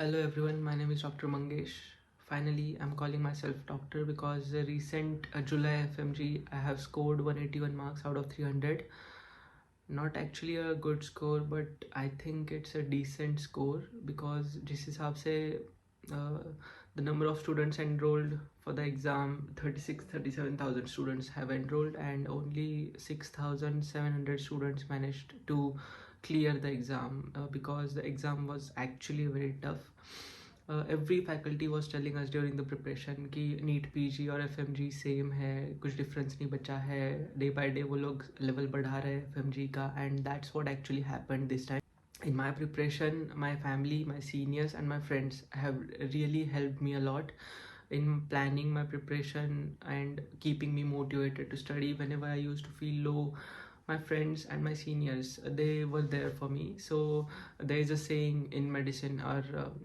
Hello everyone, my name is Dr. Mangesh. Finally, I'm calling myself doctor because the recent July FMGE I have scored 181 marks out of 300. Not actually a good score, but I think it's a decent score because जिस हिसाब से the number of students enrolled for the exam, 37,000 students have enrolled and only 6,700 students managed to clear the exam because the exam was actually very tough. Every faculty was telling us during the preparation कि NEET PG और FMG same है, कुछ difference नहीं बचा है, day by day वो लोग level बढ़ा रहे हैं एफएमजी का, and that's what actually happened this time. In my preparation, my family, my seniors and my friends have really helped me a lot in planning my preparation and keeping me motivated to study. Whenever I used to feel low, my friends and my seniors, they were there for me. So there is a saying in medicine, or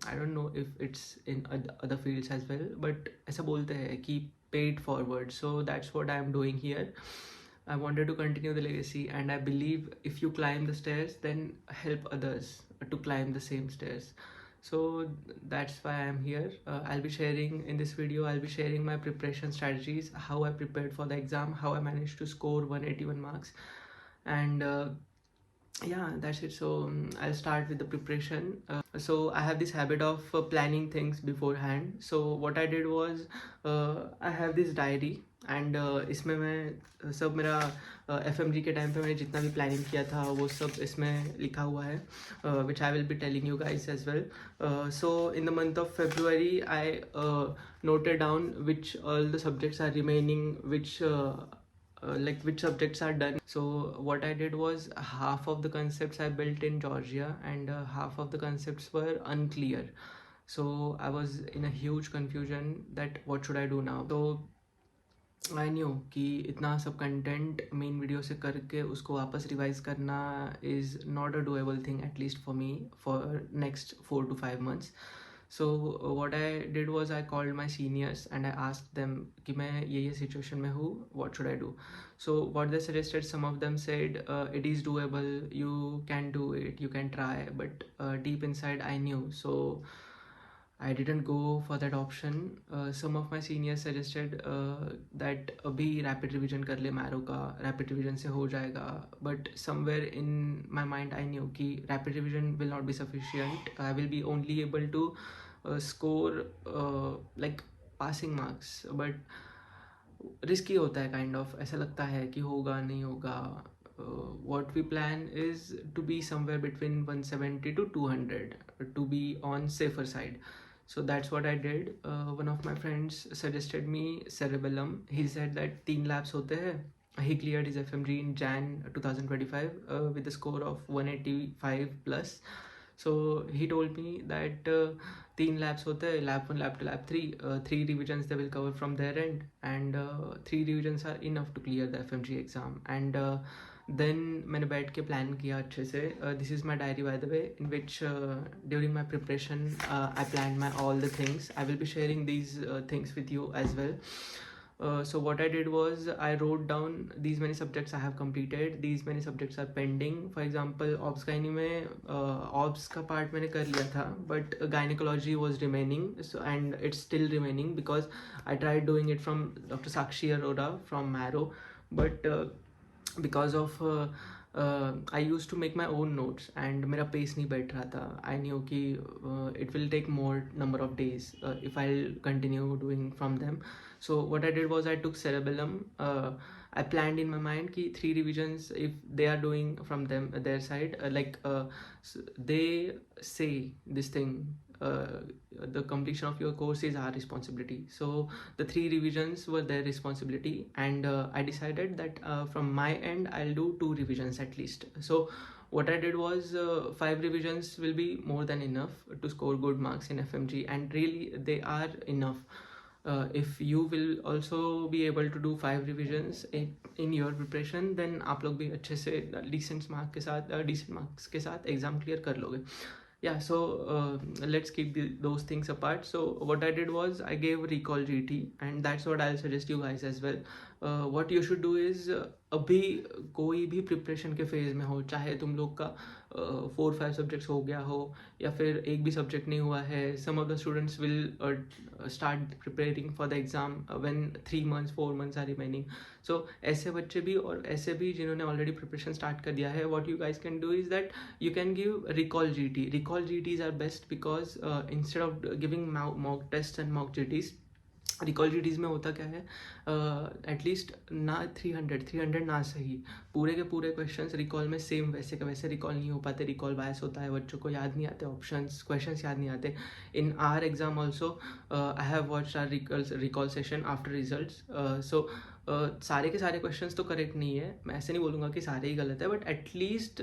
I don't know if it's in other fields as well, but ऐसा बोलते हैं कि paid forward. So that's what I'm doing here. I wanted to continue the legacy, and I believe if you climb the stairs, then help others to climb the same stairs. So that's why I'm here. I'll be sharing in this video, I'll be sharing my preparation strategies, how I prepared for the exam, how I managed to score 181 marks, and yeah, that's it. So I'll start with the preparation. So I have this habit of planning things beforehand. So what I did was, I have this diary, and इसमें मैं सब मेरा FMG के time पे मैंने जितना भी planning किया था वो सब इसमें लिखा हुआ है, which I will be telling you guys as well. So in the month of February, I noted down which all the subjects are remaining, which subjects are done. So what I did was, half of the concepts I built in Georgia and half of the concepts were unclear. So I was in a huge confusion that what should I do now. So I knew कि इतना सब content main video से करके उसको वापस revise करना is not a doable thing, at least for me, for next 4 to 5 months. So what I did was, I called my seniors and I asked them कि मैं ये situation में हूँ, what should I do. So what they suggested, some of them said it is doable, you can do it, you can try, but deep inside I knew, so I didn't go for that option. Some of my seniors suggested that अभी rapid revision कर ले, marrow का rapid revision से हो जाएगा, but somewhere in my mind I knew कि rapid revision will not be sufficient. I will be only able to score like passing marks, but risky होता है kind of, ऐसा लगता है कि होगा नहीं होगा. What we plan is to be somewhere between 170 to 200 to be on safer side. So that's what I did. One of my friends suggested me cerebellum. He said that 3 labs होते हैं. He cleared his FMG in Jan 2025 with a score of 185 plus. So he told me that 3 labs होते हैं, lab 1, lab 2, lab 3. 3 revisions they will cover from their end, and 3 revisions are enough to clear the FMG exam. And then मैंने बैठ के plan किया अच्छे से. This is my diary, by the way, in which during my preparation I planned my all the things. I will be sharing these things with you as well. So what I did was, I wrote down these many subjects I have completed, these many subjects are pending. For example, obs gynae में obs का part मैंने कर लिया था, but gynecology was remaining, so and it's still remaining because I tried doing it from Dr. Sakshi Arora from Marrow, but because of I used to make my own notes and मेरा pace नहीं बैठ रहा था. I knew कि it will take more number of days if I'll continue doing from them. So what I did was, I took cerebellum. I planned in my mind कि 3 revisions if they are doing from them their side, they say this thing, the completion of your course is our responsibility. So the 3 revisions were their responsibility, and I decided that from my end I'll do 2 revisions at least. So what I did was, 5 revisions will be more than enough to score good marks in FMG, and really they are enough. If you will also be able to do 5 revisions in your preparation, then आप लोग भी अच्छे से decent marks के साथ exam clear कर लोगे. Yeah, so let's keep those things apart. So what I did was, I gave recall GT, and that's what I'll suggest you guys as well. What you should do is, अभी कोई भी preparation के phase में हो, चाहे तुम लोग का 4-5 सब्जेक्ट्स हो गया हो या फिर एक भी सब्जेक्ट नहीं हुआ है, some of the students will start preparing for the exam when 3 months 4 months are remaining. So ऐसे बच्चे भी और ऐसे भी जिन्होंने ऑलरेडी प्रिपरेशन स्टार्ट कर दिया है, what you guys can do is that you can give recall GT. Recall GTs are best because instead of giving mock tests and mock GTs, recall GDs में होता क्या है, एटलीस्ट ना 300 ना सही, पूरे के पूरे क्वेश्चंस रिकॉल में सेम वैसे के वैसे रिकॉल नहीं हो पाते, रिकॉल बायस होता है, बच्चों को याद नहीं आते ऑप्शंस, क्वेश्चंस याद नहीं आते. In our exam also I have watched our recall session after results. So सारे के सारे क्वेश्चंस तो करेक्ट नहीं है, मैं ऐसे नहीं बोलूँगा कि सारे ही गलत है, but at least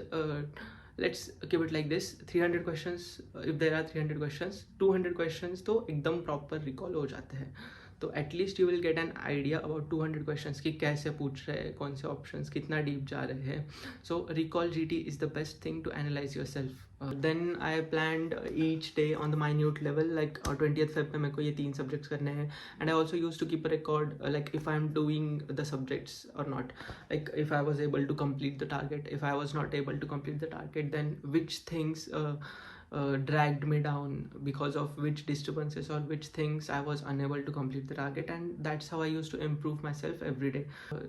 let's give it like this, 300 questions, if there are 300 questions, 200 questions तो एकदम प्रॉपर रिकॉल हो जाते हैं. तो at least you will get an idea about 200 questions कि कैसे पूछ रहे हैं, कौन से ऑप्शंस कितना डीप जा रहे हैं. So recall GT is the best thing to analyse yourself. Then I planned each day on the minute level, like 20th Feb में मेरे को ये 3 सब्जेक्ट्स करने हैं. And I also use to keep a record like if I am doing the subjects और not, like if I was able to complete the target, if I was not able to complete the target, then which things dragged me down, because of which disturbances or which things I was unable to complete the target. And that's how I used to improve myself every day.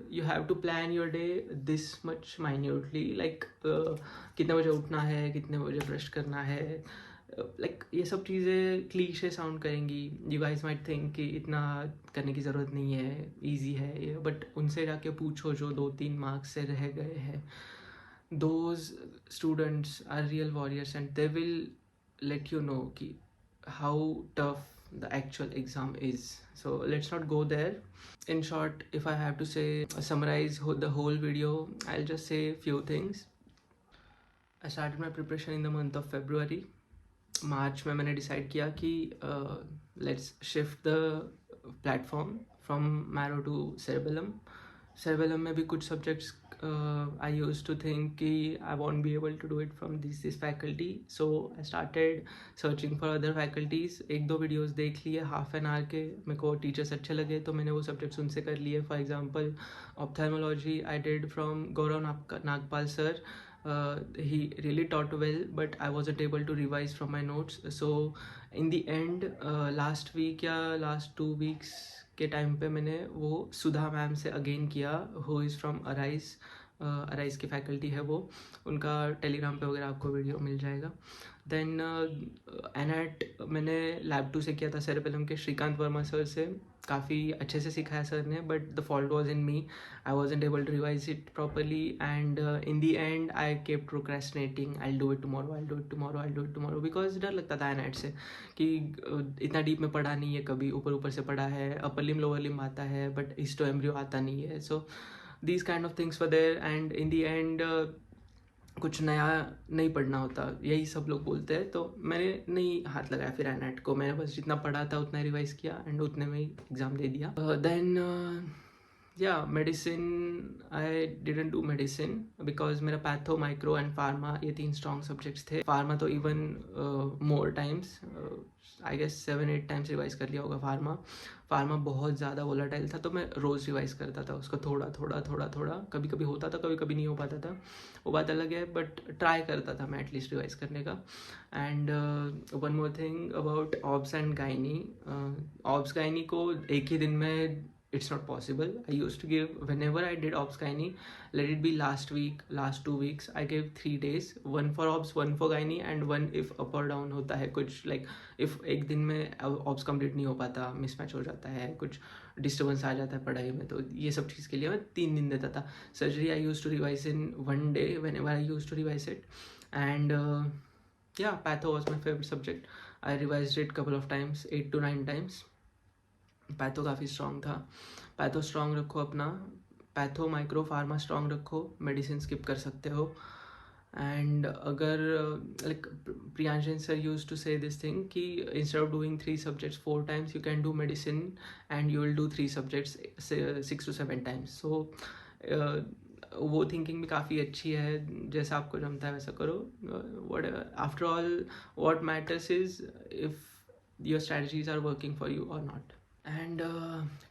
You have to plan your day this much minutely, like कितने बजे उठना है, कितने बजे brush करना है, like ये सब चीज़ें क्लीशे साउंड करेंगी. यू गाइज माइट थिंक कि इतना करने की ज़रूरत नहीं है, ईजी है ये, बट उनसे जाके पूछो जो 2-3 मार्क्स से रह गए हैं. Those students are real warriors and they will let you know ki how tough the actual exam is. So let's not go there. In short, if I have to say summarize the whole video, I'll just say few things. I started my preparation in the month of February. मार्च में मैंने decide किया कि let's shift the platform from Marrow to Cerebellum. Cerebellum में भी कुछ subjects I used to think कि I won't be able to do it from this faculty, so I started searching for other faculties. 1-2 videos देख लिए half an hour के, मेरे को teachers अच्छे लगे तो मैंने वो सब्जेक्ट्स उनसे कर लिए. For example ophthalmology I did from Gaurav Nagpal sir. He really taught well, but I wasn't able to revise from my notes. So in the end, last week या last 2 weeks के टाइम पे मैंने वो सुधा ma'am से again किया, who is from arise की faculty है वो, उनका टेलीग्राम पे वगैरह आपको वीडियो मिल जाएगा. देन एनएट मैंने लैब 2 से किया था सेरेबेलम के श्रीकांत वर्मा सर से. काफ़ी अच्छे से सिखाया सर ने, but the fault was in me. I wasn't able to revise it properly and in the end I kept procrastinating. I do it tomorrow, I do it tomorrow, I do it tomorrow, because डर लगता था एनएट से कि इतना deep में पढ़ा नहीं है कभी, ऊपर ऊपर से पढ़ा है, अपर लिम लोअर लिम आता है बट हिस्टो एम्ब्रियो आता नहीं है. So these kind of things were there and in the end कुछ नया नहीं पढ़ना होता, यही सब लोग बोलते हैं. तो मैंने नहीं हाथ लगाया फिर एनएट को, मैंने बस जितना पढ़ा था उतना रिवाइज किया एंड उतने में ही एग्ज़ाम दे दिया. देन या medicine, I didn't do medicine because मेरा पैथो, माइक्रो एंड फार्मा ये 3 स्ट्रॉन्ग सब्जेक्ट्स थे. फार्मा तो even more times, I guess 7-8 times revise कर लिया होगा. फार्मा बहुत ज़्यादा वोलाटाइल था तो मैं रोज़ रिवाइज करता था उसको, थोड़ा थोड़ा, कभी कभी होता था, कभी कभी नहीं हो पाता था, वो बात अलग है, बट ट्राई करता था मैं एटलीस्ट रिवाइज करने का. And one more thing about obs and gynae. Obs gynae को एक ही दिन में it's not possible. I used to give, whenever I did obs gynae, let it be last week, last 2 weeks, I gave 3 days, 1 for obs, 1 for gynae and 1 if up or down होता है कुछ, like if एक दिन में obs complete नहीं हो पाता, mismatch हो जाता है, कुछ disturbance आ जाता है पढ़ाई में, तो ये सब चीज़ के लिए मैं 3 दिन देता था. Surgery I used to revise in 1 day whenever I used to revise it. And yeah, patho was my favorite subject. I revised it couple of times, 8 to 9 times. Patho काफ़ी स्ट्रॉन्ग था. पैथो स्ट्रॉन्ग रखो अपना, patho micro pharma strong रखो, medicine skip कर सकते हो. And अगर like प्रियांशन sir use to से दिस थिंग कि instead of doing 3 subjects 4 times, you can do medicine and you will do 3 subjects 6 to 7 times. सो वो थिंकिंग भी काफ़ी अच्छी है, जैसा आपको जमता है वैसा करो. But after all what matters is if your strategies are working for you और not. And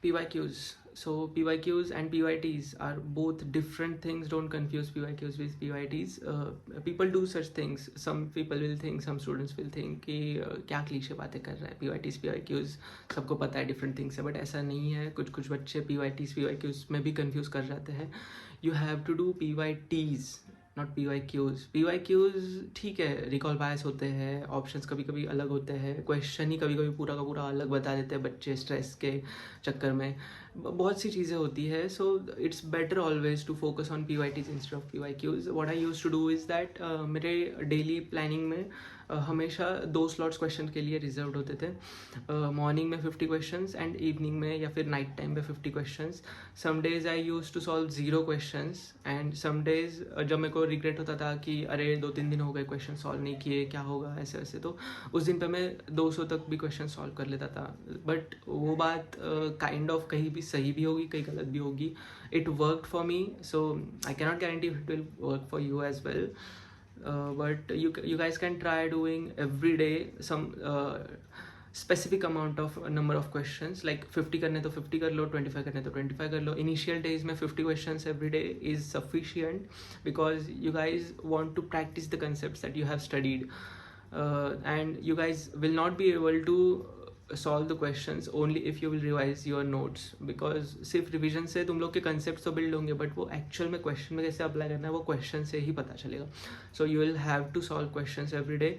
PYQs, So PYQs and PYTs are both different things. Don't confuse PYQs with PYTs. People do such things. Some people will think, some students will think कि क्या cliché बातें कर रहा है, PYTs PYQs सबको पता है different things है, but ऐसा नहीं है. कुछ बच्चे PYTs PYQs में भी confuse कर जाते हैं. You have to do PYTs, not PYQs. PYQs ठीक है, रिकॉल बायस होते हैं, ऑप्शंस कभी कभी अलग होते हैं, क्वेश्चन ही कभी कभी पूरा का पूरा अलग बता देते हैं बच्चे स्ट्रेस के चक्कर में. बहुत सी चीज़ें होती है. So it's better always to focus on PYTs instead of PYQs. What I used to do is that मेरे डेली प्लानिंग में हमेशा 2 स्लॉट्स क्वेश्चन के लिए रिजर्व्ड होते थे. मॉर्निंग में 50 क्वेश्चंस एंड इवनिंग में या फिर नाइट टाइम में 50 questions. Some days I use to solve 0 questions and some days जब मेरे को रिग्रेट होता था कि अरे 2-3 दिन हो गए क्वेश्चन सॉल्व नहीं किए, क्या होगा ऐसे वैसे, तो उस दिन पे मैं 200 तक भी क्वेश्चन सॉल्व कर लेता था. बट वो बात काइंड ऑफ कहीं भी सही भी होगी, कहीं गलत भी होगी. It worked for me, so I cannot guarantee it will work for you as well. But you guys can try doing every day some specific amount of number of questions. Like 50 करने तो 50 कर लो, 25 करने तो 25 कर लो. Initial days में 50 questions every day is sufficient because you guys want to practice the concepts that you have studied, and you guys will not be able to solve the questions only if you will revise your notes, because सिर्फ revision से तुम लोग के concepts तो build होंगे, but वो actual में question में कैसे अप्लाई करना है वो question से ही पता चलेगा. So you will have to solve questions every day.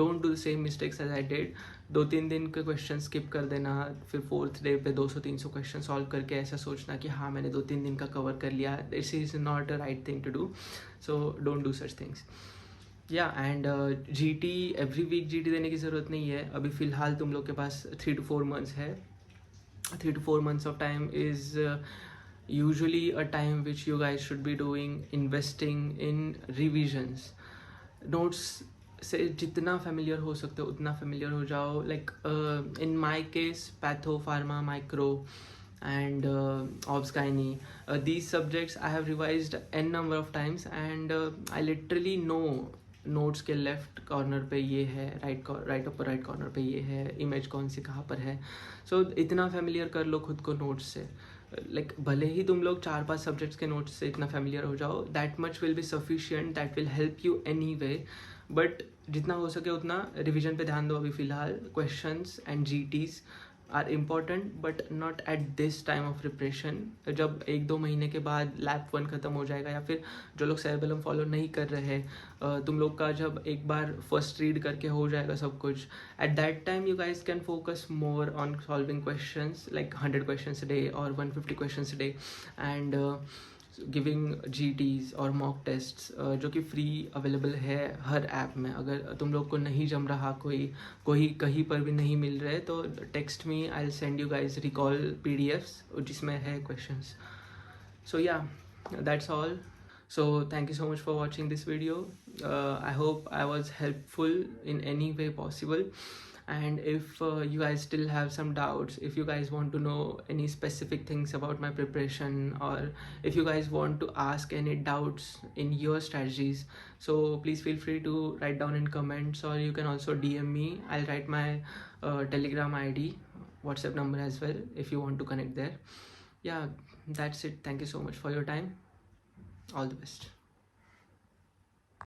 Don't do the same mistakes as I did. 2-3 दिन के क्वेश्चन स्किप कर देना, फिर 4th डे पे 200-300 क्वेश्चन सॉल्व करके ऐसा सोचना कि हाँ मैंने 2-3 दिन का कवर कर लिया. This is not a right thing to do. So don't do such things. या and GT every week GT देने की ज़रूरत नहीं है. अभी फ़िलहाल तुम लोग के पास 3 to 4 months है. 3 to 4 months of time is usually a time which you guys should be doing investing in revisions. Notes से जितना फेमिलियर हो सकते हो उतना फेमिलियर हो जाओ. Like in my case patho, pharma, micro and obs gynae, these subjects I have revised n number of times and I literally know notes के left corner पे ये है, राइट अपर राइट कॉर्नर पे ये है, image कौन सी कहाँ पर है. सो इतना फेमिलियर कर लो खुद को नोट्स से. लाइक भले ही तुम लोग 4-5 सब्जेक्ट्स के नोट्स से इतना फेमिलियर हो जाओ, that much will be sufficient, that will help you any way. But जितना हो सके उतना रिविजन पे ध्यान दो. अभी फ़िलहाल questions and GTs are important but not at this time of preparation. जब 1-2 महीने के बाद लैब 1 ख़त्म हो जाएगा या फिर जो लोग सेरेबेलम फॉलो नहीं कर रहे, तुम लोग का जब एक बार फर्स्ट रीड करके हो जाएगा सब कुछ, at that time you guys can focus more on solving questions like 100 questions a day or 150 questions a day and giving GTs और मॉक टेस्ट्स जो कि फ्री अवेलेबल है हर ऐप में. अगर तुम लोग को नहीं जम रहा, कोई कहीं पर भी नहीं मिल रहे, तो text me, I will send you guys recall PDFs जिसमें है क्वेश्चंस. सो या that's all. So thank you so much for watching this video. I hope I was helpful in any way possible. And if you guys still have some doubts, if you guys want to know any specific things about my preparation, or if you guys want to ask any doubts in your strategies, so please feel free to write down in comments, or you can also DM me. I'll write my Telegram ID, WhatsApp number as well if you want to connect there. Yeah, that's it. Thank you so much for your time. All the best.